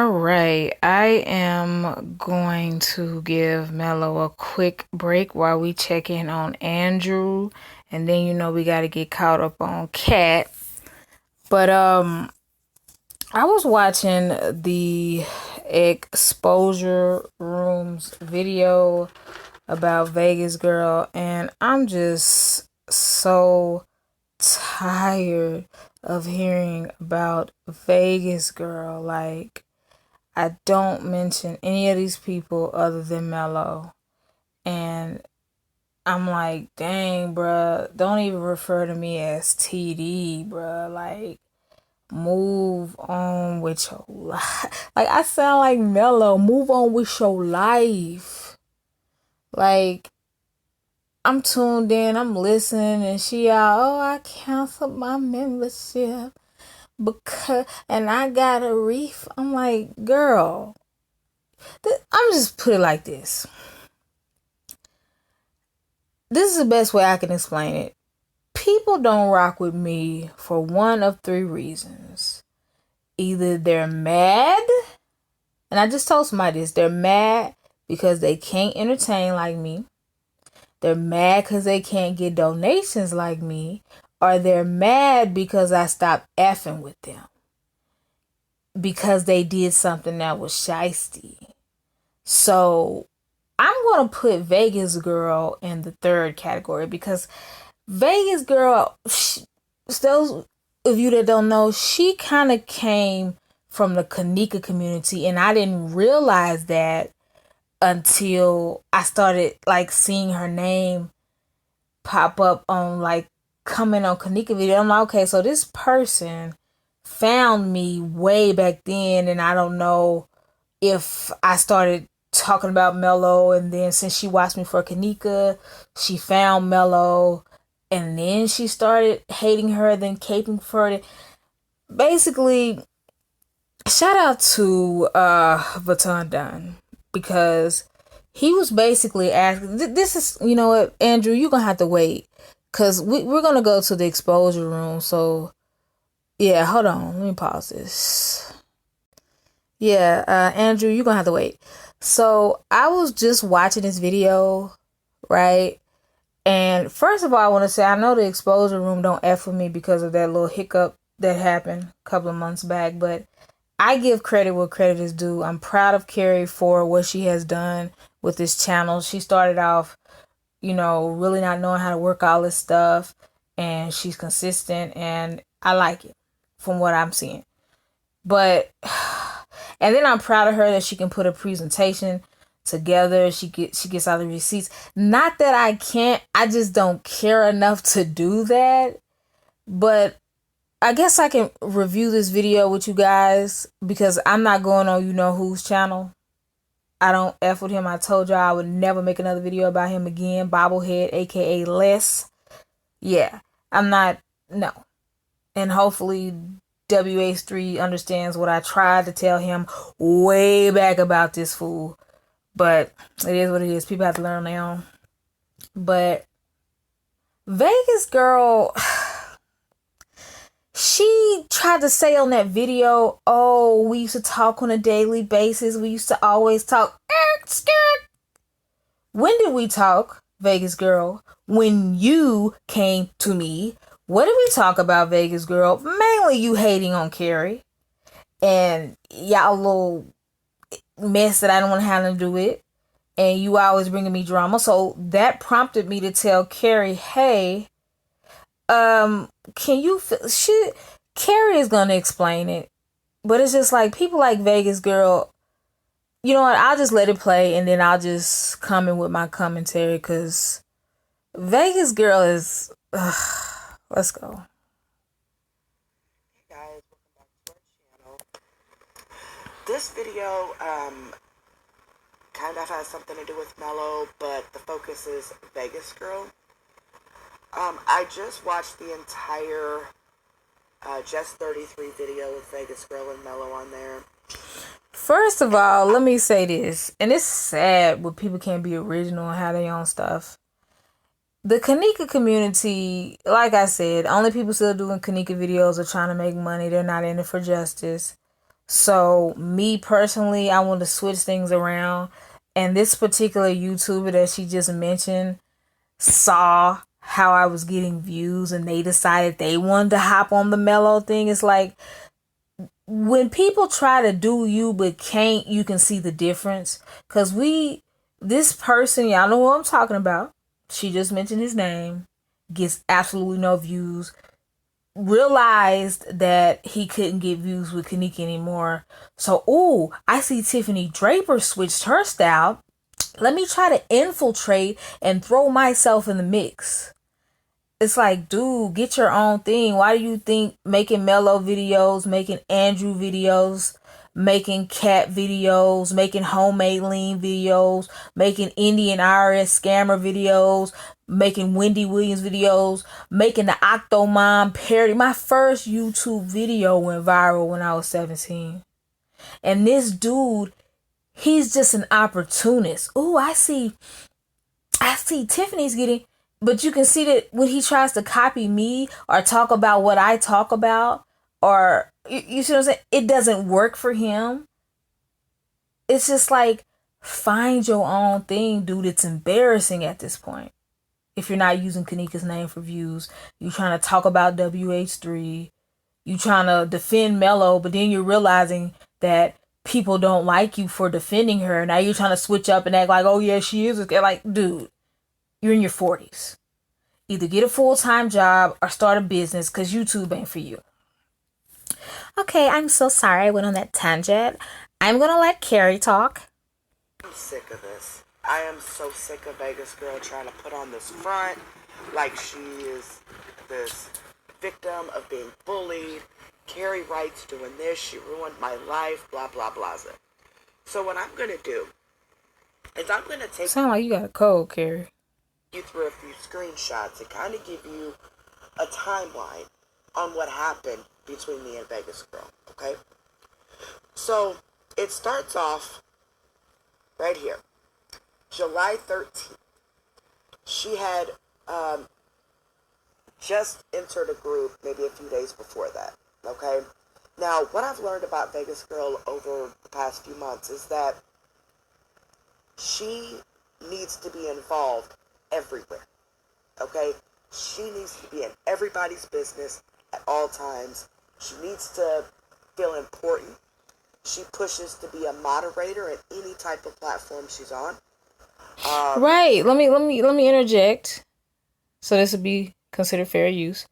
All right, I am going to give Melo a quick break while we check in on Andrew, and then we got to get caught up on Cat. But I was watching the exposure rooms video about Vegas Girl, and I'm just so tired of hearing about Vegas Girl. Like, I don't mention any of these people other than Melo. And I'm like, dang, bruh, don't even refer to me as TD, bruh. Like, move on with your life. Like, I sound like Melo. Move on with your life. Like, I'm tuned in, I'm listening, and she out, oh, I canceled my membership because, and I got a reef. I'm like, girl, I'm just put it like this. This is the best way I can explain it. People don't rock with me for one of three reasons. Either they're mad, and I just told somebody this, they're mad because they can't entertain like me. They're mad because they can't get donations like me. Or they're mad because I stopped effing with them. Because they did something that was shiesty. So I'm going to put Vegas Girl in the third category because Vegas Girl, those of you that don't know, she kind of came from the Kanika community, and I didn't realize that until I started like seeing her name pop up on like coming on Kanika video. I'm like, okay, so this person found me way back then, and I don't know if I started talking about Melo, and then since she watched me for Kanika, she found Melo, and then she started hating her, then caping for it. Basically, shout out to Vaton Dunn, because he was basically asking, this is, you know what, Andrew, you're gonna have to wait, because we're gonna go to the exposure room. So yeah, hold on, let me pause this. Yeah, Andrew, you're gonna have to wait. So I was just watching this video, right? And first of all, I want to say I know the exposure room don't F with me because of that little hiccup that happened a couple of months back, but I give credit where credit is due. I'm proud of Carrie for what she has done with this channel. She started off, really not knowing how to work all this stuff, and she's consistent, and I like it from what I'm seeing. But and then I'm proud of her that she can put a presentation together. She gets all the receipts. Not that I can't, I just don't care enough to do that. But I guess I can review this video with you guys because I'm not going on you know whose channel. I don't F with him. I told y'all I would never make another video about him again. Bobblehead, aka Les. Yeah, I'm not, no. And hopefully WH3 understands what I tried to tell him way back about this fool. But it is what it is. People have to learn on their own. But Vegas Girl, she tried to say on that video, oh, we used to talk on a daily basis. We used to always talk. When did we talk, Vegas Girl? When you came to me. What did we talk about, Vegas Girl? Mainly you hating on Carrie. And y'all little mess that I don't want to have to do with. And you always bringing me drama. So that prompted me to tell Carrie, hey, can you... Carrie is going to explain it. But it's just like, people like Vegas Girl, you know what? I'll just let it play, and then I'll just come in with my commentary, because Vegas Girl is... let's go. Hey guys, welcome back to our channel. This video kind of has something to do with Melo, but the focus is Vegas Girl. I just watched the entire Just 33 video with Vegas Girl and Melo on there. First of all, let me say this, and it's sad when people can't be original and have their own stuff. The Kanika community, like I said, only people still doing Kanika videos are trying to make money. They're not in it for justice. So me personally, I want to switch things around. And this particular YouTuber that she just mentioned saw how I was getting views and they decided they wanted to hop on the Melo thing. It's like when people try to do you but can't, you can see the difference. Cause this person, y'all know who I'm talking about. She just mentioned his name. Gets absolutely no views. Realized that he couldn't get views with Kanika anymore. So, ooh, I see Tiffany Draper switched her style. Let me try to infiltrate and throw myself in the mix. It's like, dude, get your own thing. Why do you think making Melo videos, making Andrew videos, making cat videos, making homemade lean videos, making Indian IRS scammer videos, making Wendy Williams videos, making the Octomom parody? My first YouTube video went viral when I was 17. And this dude, he's just an opportunist. Ooh, I see Tiffany's getting, but you can see that when he tries to copy me or talk about what I talk about, or you see what I'm saying? It doesn't work for him. It's just like, find your own thing, dude. It's embarrassing at this point. If you're not using Kanika's name for views, you trying to talk about WH3, you trying to defend Melo, but then you're realizing that people don't like you for defending her. Now you're trying to switch up and act like, oh yeah, she is. Like, dude, you're in your 40s. Either get a full-time job or start a business because YouTube ain't for you. Okay, I'm so sorry I went on that tangent. I'm going to let Carrie talk. I'm sick of this. I am so sick of Vegas Girl trying to put on this front like she is this victim of being bullied. Carrie Wright's doing this. She ruined my life. Blah, blah, blah. So what I'm going to do is I'm going to take Sound like you got a cold, Carrie. you through a few screenshots and kind of give you a timeline on what happened between me and Vegas Girl, okay? So it starts off right here, July 13th. She had just entered a group maybe a few days before that, okay? Now, what I've learned about Vegas Girl over the past few months is that she needs to be involved everywhere, okay? She needs to be in everybody's business at all times. She needs to feel important. She pushes to be a moderator at any type of platform she's on. Right. Let me interject. So this would be considered fair use.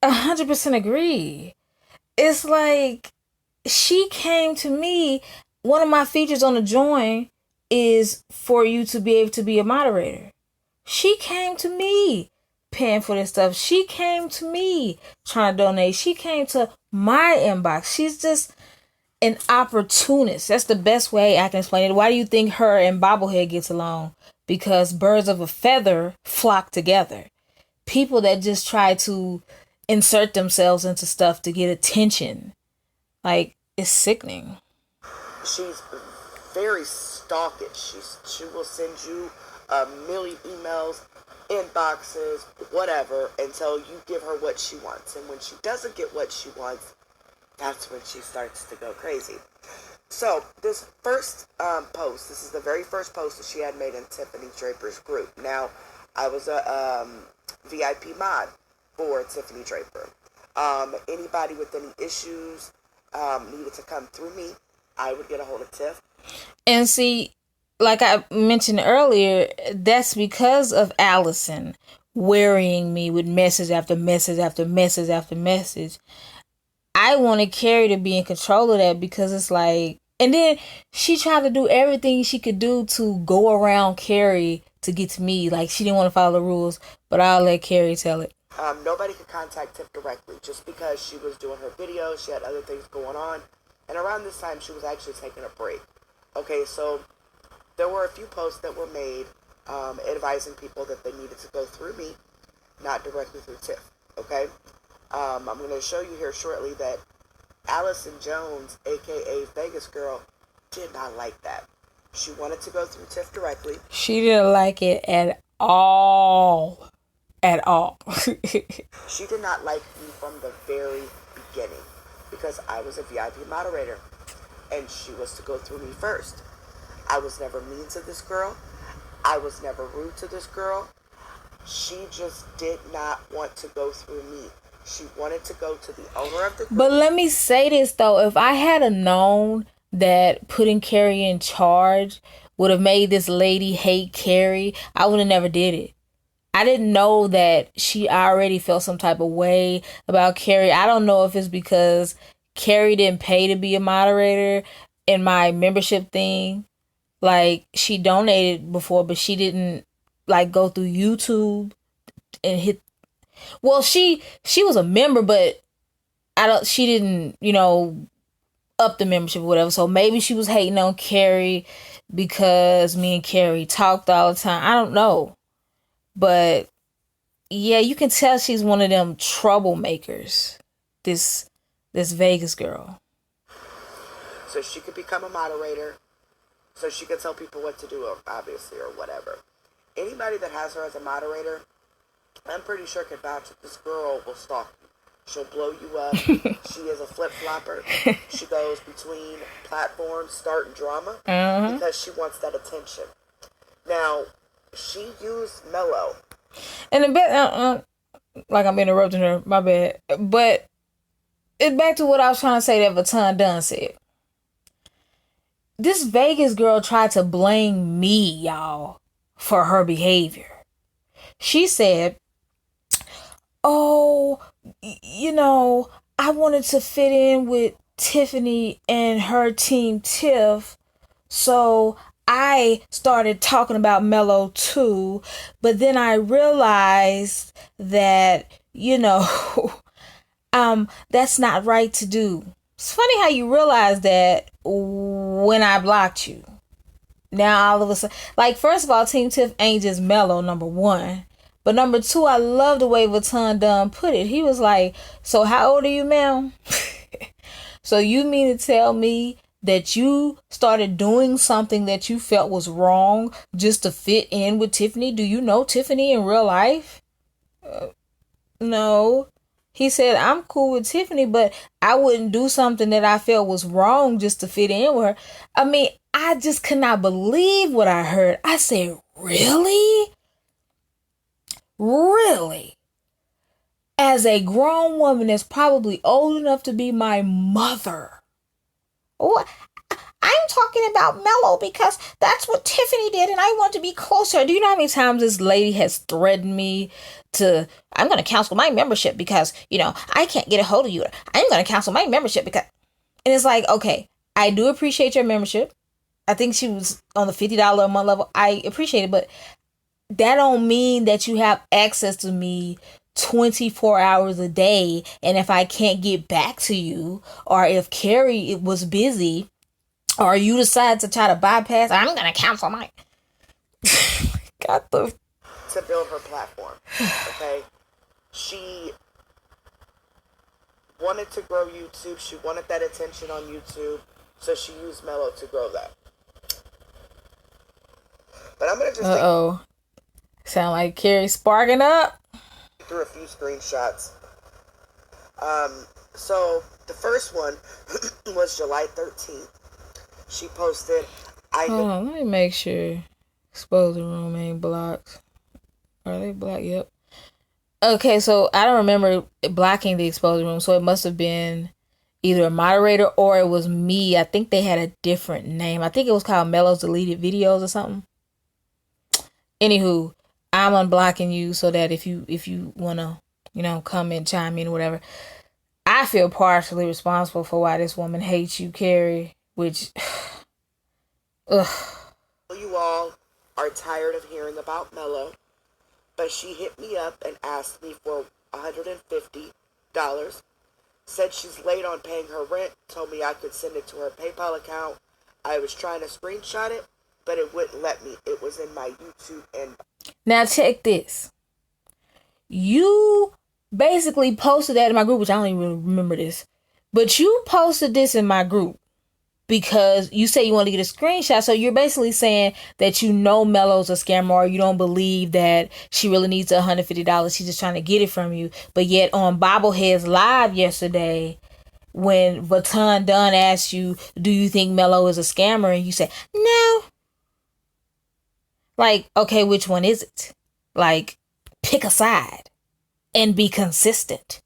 100% agree. It's like she came to me. One of my features on the join is for you to be able to be a moderator. She came to me paying for this stuff. She came to me trying to donate. She came to my inbox. She's just an opportunist. That's the best way I can explain it. Why do you think her and Bobblehead gets along? Because birds of a feather flock together. People that just try to insert themselves into stuff to get attention. Like, it's sickening. She's very stalkish. She will send you a million emails, inboxes, whatever, until you give her what she wants. And when she doesn't get what she wants, that's when she starts to go crazy. So this first post, this is the very first post that she had made in Tiffany Draper's group. Now, I was a VIP mod for Tiffany Draper. Anybody with any issues needed to come through me, I would get a hold of Tiff. And see, like I mentioned earlier, that's because of Allison worrying me with message after message after message after message. I wanted Carrie to be in control of that because it's like, and then she tried to do everything she could do to go around Carrie to get to me. Like, she didn't want to follow the rules, but I'll let Carrie tell it. Nobody could contact Tiff directly just because she was doing her videos. She had other things going on. And around this time, she was actually taking a break. Okay, so there were a few posts that were made advising people that they needed to go through me, not directly through Tiff. Okay? I'm going to show you here shortly that Allison Jones, aka Vegas Girl, did not like that. She wanted to go through Tiff directly. She didn't like it at all. At all. She did not like me from the very beginning because I was a VIP moderator and she was to go through me first. I was never mean to this girl. I was never rude to this girl. She just did not want to go through me. She wanted to go to the owner of the group. But let me say this though, if I had known that putting Carrie in charge would have made this lady hate Carrie, I would have never did it. I didn't know that she already felt some type of way about Carrie. I don't know if it's because Carrie didn't pay to be a moderator in my membership thing. Like, she donated before, but she didn't like go through YouTube and hit. Well, she was a member, but she didn't, up the membership or whatever. So maybe she was hating on Carrie because me and Carrie talked all the time. I don't know. But yeah, you can tell she's one of them troublemakers. This Vegas girl. So she could become a moderator. So she could tell people what to do, obviously, or whatever. Anybody that has her as a moderator, I'm pretty sure can vouch that this girl will stalk you. She'll blow you up. She is a flip-flopper. She goes between platforms, starting drama, because she wants that attention. Now, she used Melo. And a bit, like I'm interrupting her, my bad. But it's back to what I was trying to say that Vatan Dunn said. This Vegas girl tried to blame me, y'all, for her behavior. She said, oh, I wanted to fit in with Tiffany and her team Tiff, so I started talking about Melo too, but then I realized that, that's not right to do. It's funny how you realize that when I blocked you. Now all of a sudden, like, first of all, Team Tiff ain't just Melo, number one. But number two, I love the way Vatan Dunn put it. He was like, so how old are you, ma'am? So you mean to tell me that you started doing something that you felt was wrong just to fit in with Tiffany? Do you know Tiffany in real life? No. He said, I'm cool with Tiffany, but I wouldn't do something that I felt was wrong just to fit in with her. I mean, I just could not believe what I heard. I said, really? Really? As a grown woman that's probably old enough to be my mother. Oh, I'm talking about Melo because that's what Tiffany did and I want to be closer. Do you know how many times this lady has threatened me I'm going to cancel my membership because, I can't get a hold of you. I'm going to cancel my membership because... And it's like, okay, I do appreciate your membership. I think she was on the $50 a month level. I appreciate it, but that don't mean that you have access to me 24 hours a day. And if I can't get back to you, or if Carrie was busy, or you decide to try to bypass, I'm going to cancel my... Got the... To build her platform, okay? She wanted to grow YouTube. She wanted that attention on YouTube. So she used Melo to grow that. But I'm going to just... Sound like Carrie sparking up. Through a few screenshots. So the first one was July 13th. She posted... Hold on, let me make sure. Exposure room ain't blocked. Are they blocked? Yep. Okay, so I don't remember blocking the exposure room, so it must have been either a moderator or it was me. I think they had a different name. I think it was called Melo's Deleted Videos or something. Anywho, I'm unblocking you so that if you wanna, come and chime in or whatever. I feel partially responsible for why this woman hates you, Carrie, which you all are tired of hearing about Melo. But she hit me up and asked me for $150. Said she's late on paying her rent. Told me I could send it to her PayPal account. I was trying to screenshot it, but it wouldn't let me. It was in my YouTube inbox. Now check this. You basically posted that in my group, which I don't even remember this. But you posted this in my group because you say you want to get a screenshot. So you're basically saying that Melo's a scammer, or you don't believe that she really needs $150. She's just trying to get it from you. But yet on Bobbleheads Live yesterday, when Vuitton Dunn asks you, do you think Melo is a scammer? And you say, no. Like, okay, which one is it? Like, pick a side and be consistent.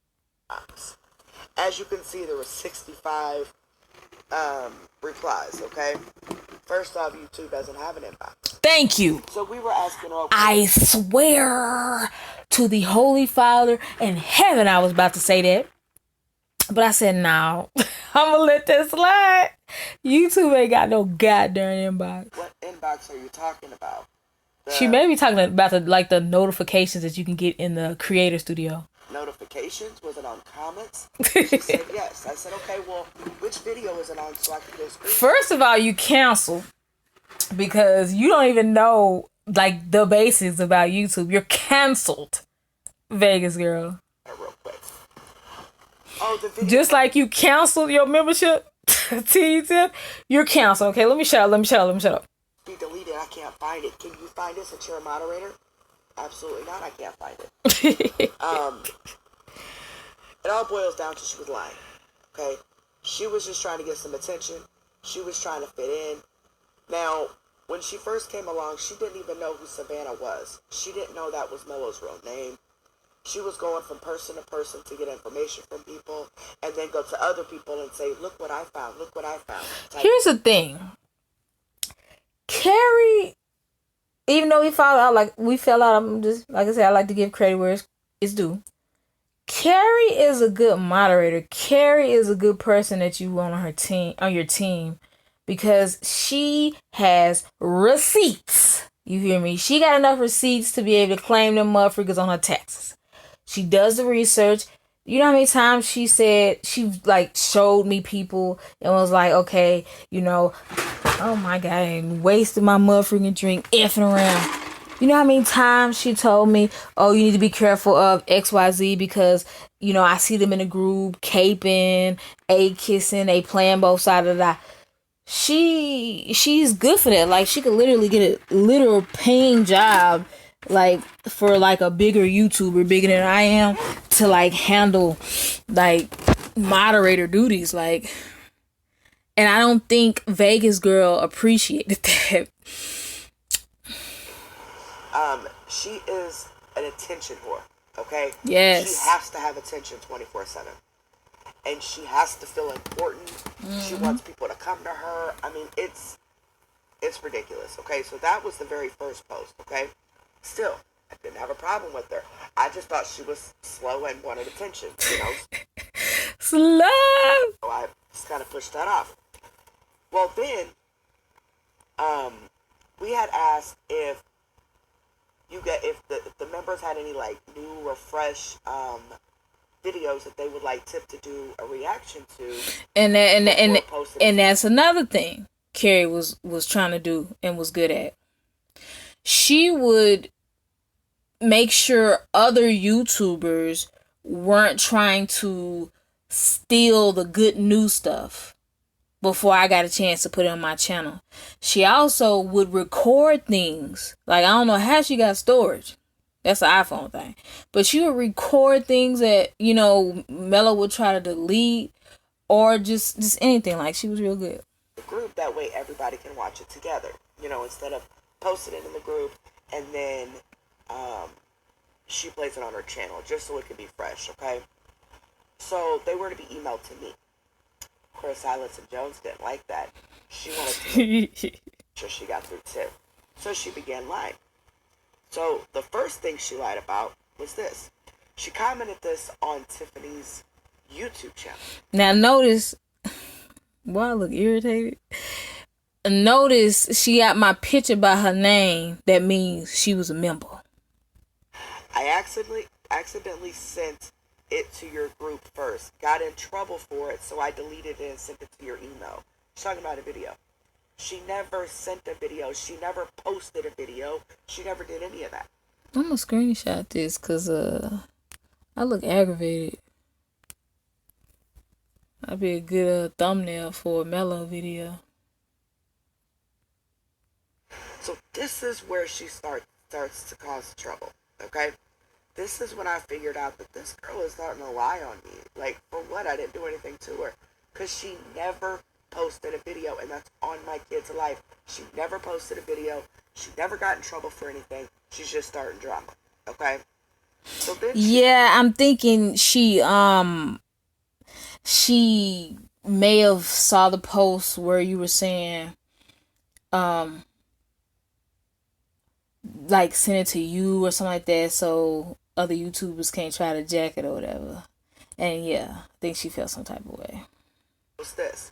As you can see, there were 65 replies, okay? First off, YouTube doesn't have an inbox. Thank you. So we were asking her. I swear to the Holy Father in heaven I was about to say that. But I said, no, I'm going to let that slide. YouTube ain't got no goddamn inbox. What inbox are you talking about? She may be talking about the notifications that you can get in the Creator Studio. Notifications? Was it on comments? She said yes. I said, okay, well, which video is it on so I can go screen? First of all, you cancel because you don't even know like the basics about YouTube. You're canceled, Vegas girl. Real quick. Oh, the video. Just like you canceled your membership to YouTube, you're canceled. Okay, let me shut up. Be deleted. I can't find it. Can you find it since you're a moderator? Absolutely not. I can't find it. It all boils down to she was lying. Okay? She was just trying to get some attention. She was trying to fit in. Now, when she first came along, she didn't even know who Savannah was. She didn't know that was Melo's real name. She was going from person to person to get information from people and then go to other people and say, look what I found. Look what I found. Here's the thing. Carrie, even though we fell out, I'm just, like I said, I like to give credit where it's due. Carrie is a good moderator. Carrie is a good person that you want on your team, because she has receipts. You hear me? She got enough receipts to be able to claim them motherfuckers on her taxes. She does the research. You know how many times she said, she like showed me people and was like, okay, you know, oh my God, I ain't wasted my motherfucking drink effing around. You know how many times she told me, oh, you need to be careful of XYZ because, you know, I see them in a group, caping, kissing, they playing both sides of the. She's good for that. Like, she could literally get a literal paying job, like, for like a bigger YouTuber, bigger than I am, to like handle like moderator duties. Like, and I don't think Vegas girl appreciated that. She is an attention whore, okay? Yes. She has to have attention 24/7. And she has to feel important. Mm-hmm. She wants people to come to her. I mean, it's ridiculous, okay? So that was the very first post, okay? Still, I didn't have a problem with her. I just thought she was slow and wanted attention, you know? Slow! So I just kind of pushed that off. Well, then, we had asked if the members had any like new or fresh videos that they would like Tip to do a reaction to, and that's another thing Carrie was trying to do and was good at. She would make sure other YouTubers weren't trying to steal the good new stuff before I got a chance to put it on my channel. She also would record things. Like, I don't know how she got storage. That's an iPhone thing. But she would record things that, you know, Melo would try to delete, or just anything. Like, she was real good. The group, that way everybody can watch it together. You know, instead of posting it in the group and then she plays it on her channel just so it can be fresh, okay? So they were to be emailed to me. Of course, Silas and Jones didn't like that. She wanted to make sure she got through Tip. So she began lying. So the first thing she lied about was this. She commented this on Tiffany's YouTube channel. Now notice, boy, I look irritated. Notice she got my picture by her name. That means she was a member. I accidentally sent it to your group first. Got in trouble for it, so I deleted it and sent it to your email. She's talking about a video. She never sent a video. She never posted a video. She never did any of that. I'm gonna screenshot this because I look aggravated. That'd be a good thumbnail for a Melo video. So this is where she starts to cause trouble, okay? This is when I figured out that this girl is starting to lie on me. Like, for what? I didn't do anything to her. Because she never posted a video, and that's on my kid's life. She never posted a video. She never got in trouble for anything. She's just starting drama. Okay? So then Yeah, I'm thinking she may have saw the post where you were saying um like send it to you or something like that so other YouTubers can't try to jack it or whatever. And yeah, I think she felt some type of way. what's this?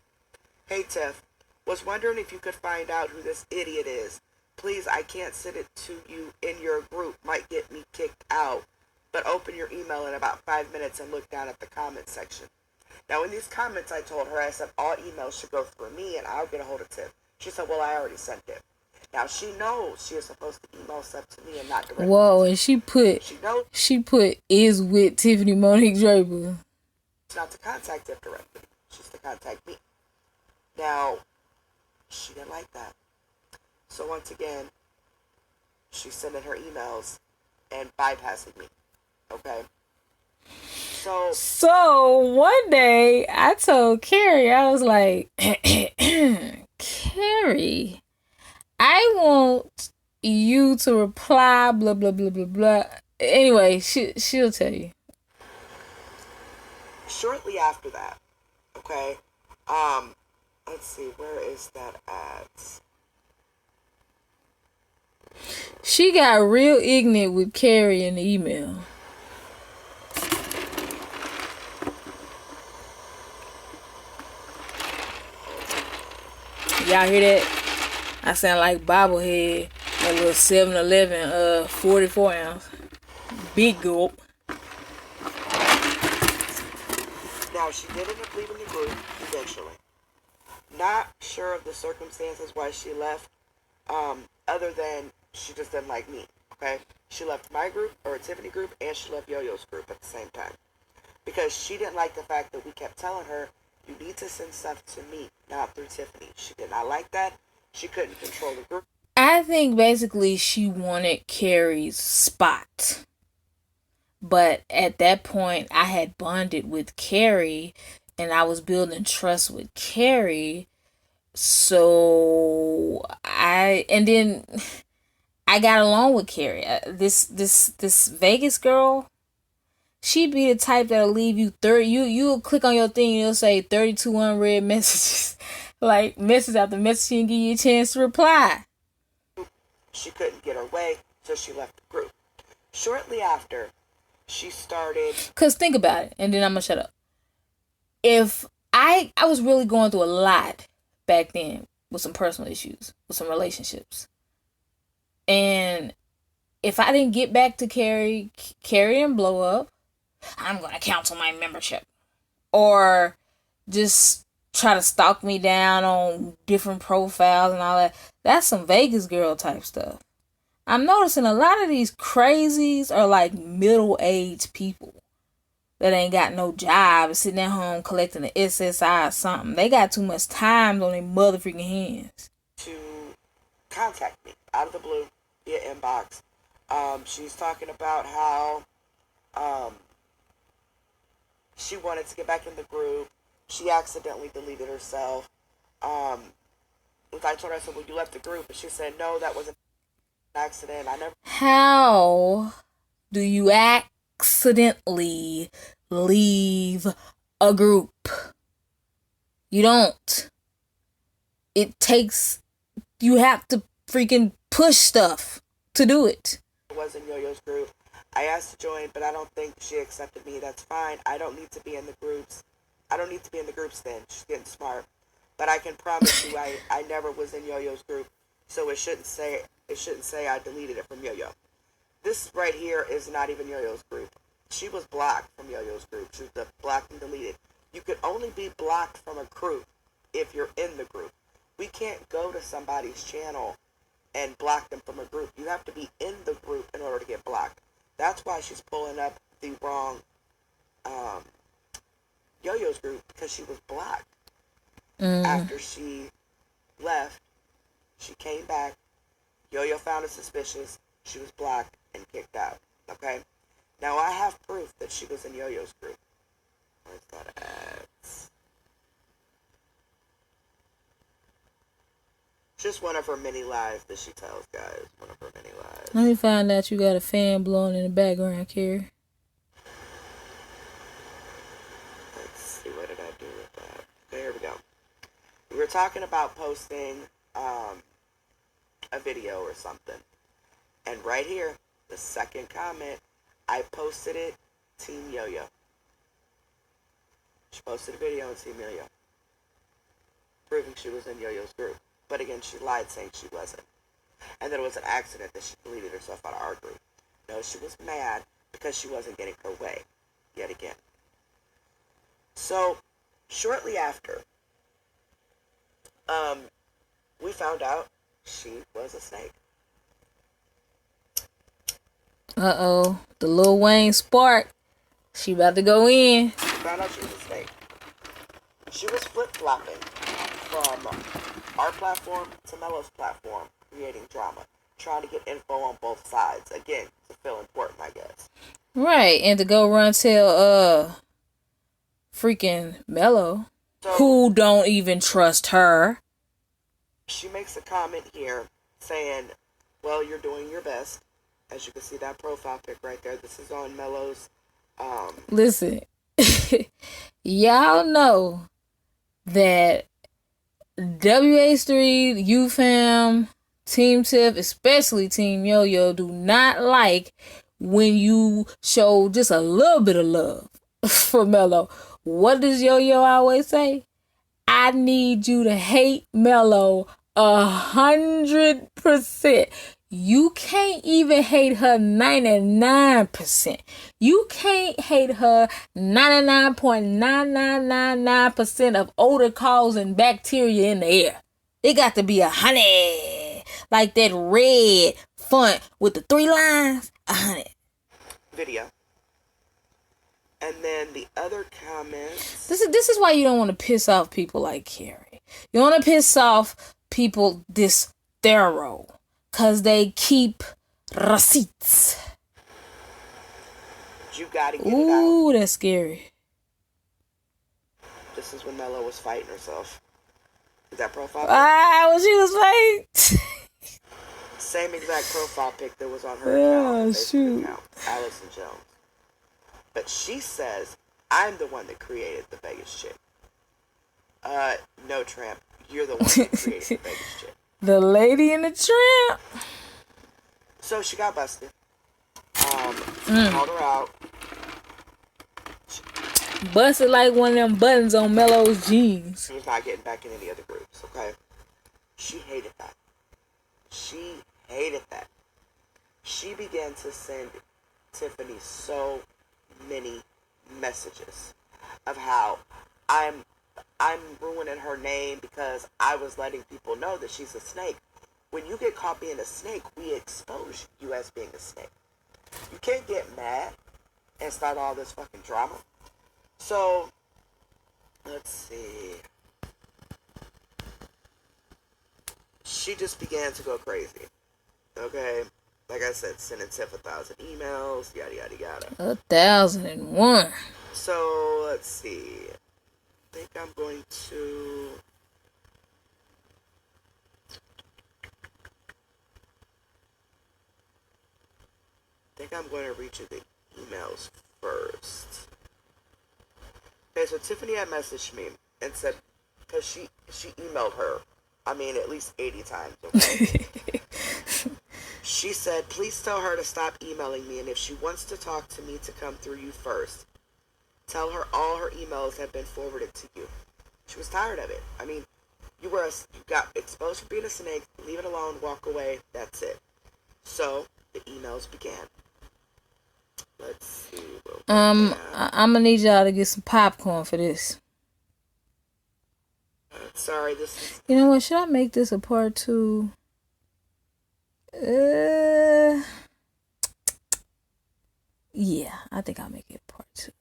Hey Tiff, was wondering if you could find out who this idiot is. Please, I can't send it to you in your group. Might get me kicked out. But open your email in about 5 minutes and look down at the comments section. Now, in these comments, I told her, I said, all emails should go through me and I'll get a hold of Tiff. She said, well, I already sent it. Now, she knows she is supposed to email stuff to me and not directly. Whoa, and she knows is with Tiffany Monique Draper. She's not to contact Tiff directly. She's to contact me. Now, she didn't like that. So once again, she's sending her emails and bypassing me. Okay? So one day I told Carrie, I was like, Carrie, I want you to reply, blah, blah, blah, blah, blah. Anyway, she'll tell you. Shortly after that, okay, let's see, where is that at? She got real ignorant with Carrie in the email. Y'all hear that? I sound like bobblehead. A little 7-Eleven 44 ounce. Big gulp. Now, she did end up leaving the group eventually. Not sure of the circumstances why she left, other than she just didn't like me, okay? She left my group, or Tiffany group, and she left Yo-Yo's group at the same time. Because she didn't like the fact that we kept telling her, you need to send stuff to me, not through Tiffany. She did not like that. She couldn't control the group. I think basically she wanted Carrie's spot. But at that point, I had bonded with Carrie and I was building trust with Carrie. So and then I got along with Carrie. This Vegas girl, she'd be the type that'll leave you 30. You'll click on your thing and it'll say 32 unread messages, like message after message, and give you a chance to reply. She couldn't get her way, so she left the group. Shortly after, she started. Cause think about it, and then I'm gonna shut up. If I was really going through a lot back then with some personal issues, with some relationships, and if I didn't get back to Carrie and blow up, I'm gonna cancel my membership, or just try to stalk me down on different profiles and all that. That's some Vegas girl type stuff. I'm noticing a lot of these crazies are like middle-aged people that ain't got no job, sitting at home collecting the SSI or something. They got too much time on their motherfucking hands. To contact me out of the blue via inbox. She's talking about how she wanted to get back in the group. She accidentally deleted herself. I told her, I said, well, you left the group. And she said, no, that was an accident. I never. How do you accidentally leave a group? You don't. You have to freaking push stuff to do it. It wasn't Yo-Yo's group. I asked to join, but I don't think she accepted me. That's fine. I don't need to be in the groups. I don't need to be in the groups then. She's getting smart. But I can promise you I never was in Yo-Yo's group, so it shouldn't say I deleted it from Yo-Yo. This right here is not even Yo-Yo's group. She was blocked from Yo-Yo's group. She was blocked and deleted. You could only be blocked from a group if you're in the group. We can't go to somebody's channel and block them from a group. You have to be in the group in order to get blocked. That's why she's pulling up the wrong Yo-Yo's group, because she was blocked. After she left, she came back. Yo-Yo found it suspicious. She was blocked and kicked out. Okay? Now, I have proof that she was in Yo-Yo's group. Where's that at? Just one of her many lies that she tells, guys. One of her many lies. Let me find out you got a fan blowing in the background, Carrie. Let's see, what did I do with that? Okay, here we go. We were talking about posting a video or something. And right here, the second comment, I posted it, Team Yo-Yo. She posted a video on Team Yo-Yo, proving she was in Yo-Yo's group. But again, she lied saying she wasn't. And that it was an accident that she deleted herself out of our group. No, she was mad because she wasn't getting her way, yet again. So, shortly after, we found out she was a snake. Uh-oh. The Lil Wayne spark. She about to go in. We found out she was a snake. She was flip-flopping from our platform to Melo's platform, creating drama, trying to get info on both sides. Again, to feel important, I guess. Right, and to go run tell freaking Melo, So, who don't even trust her. she makes a comment here saying, well, you're doing your best. As you can see that profile pic right there. This is on Melo's. Listen, y'all know that WH3, UFAM, Team Tiff, especially Team Yo-Yo, do not like when you show just a little bit of love for Melo. What does Yo-Yo always say? I need you to hate Melo 100%. You can't even hate her 99%. You can't hate her 99.9999% of odor causing bacteria in the air. It got to be 100. Like that red font with the 3 lines. 100. Video. And then the other comments. This is why you don't want to piss off people like Carrie. You want to piss off people this thorough. Because they keep receipts. You gotta get it out. Ooh, that's scary. This is when Melo was fighting herself. Is that profile pic? When she was fighting. Same exact profile pic that was on her account. Shoot. Account, Allison Jones. But she says, I'm the one that created the Vegas chick. No, Tramp. You're the one that created the Vegas chick. The Lady in the Tramp. So she got busted. Called her out. Busted like one of them buttons on Melo's jeans. She was not getting back in any other groups, okay? She hated that. She hated that. She began to send Tiffany so many messages of how I'm ruining her name because I was letting people know that she's a snake. When you get caught being a snake, we expose you as being a snake. You can't get mad and start all this fucking drama. So, let's see. She just began to go crazy. Okay? Like I said, sending Tiff 1,000 emails, yada yada yada. 1,001. So, let's see. I think I'm going to read you the emails first. Okay, so Tiffany had messaged me and said, because she emailed her, I mean, at least 80 times, okay? She said, please tell her to stop emailing me, and if she wants to talk to me, to come through you first. Tell her all her emails have been forwarded to you. She was tired of it. I mean, you got exposed for being a snake, leave it alone, walk away, that's it. So, the emails began. Let's see. I'm gonna need y'all to get some popcorn for this. Sorry, this is... You know what? Should I make this a part 2? Yeah, I think I'll make it part 2.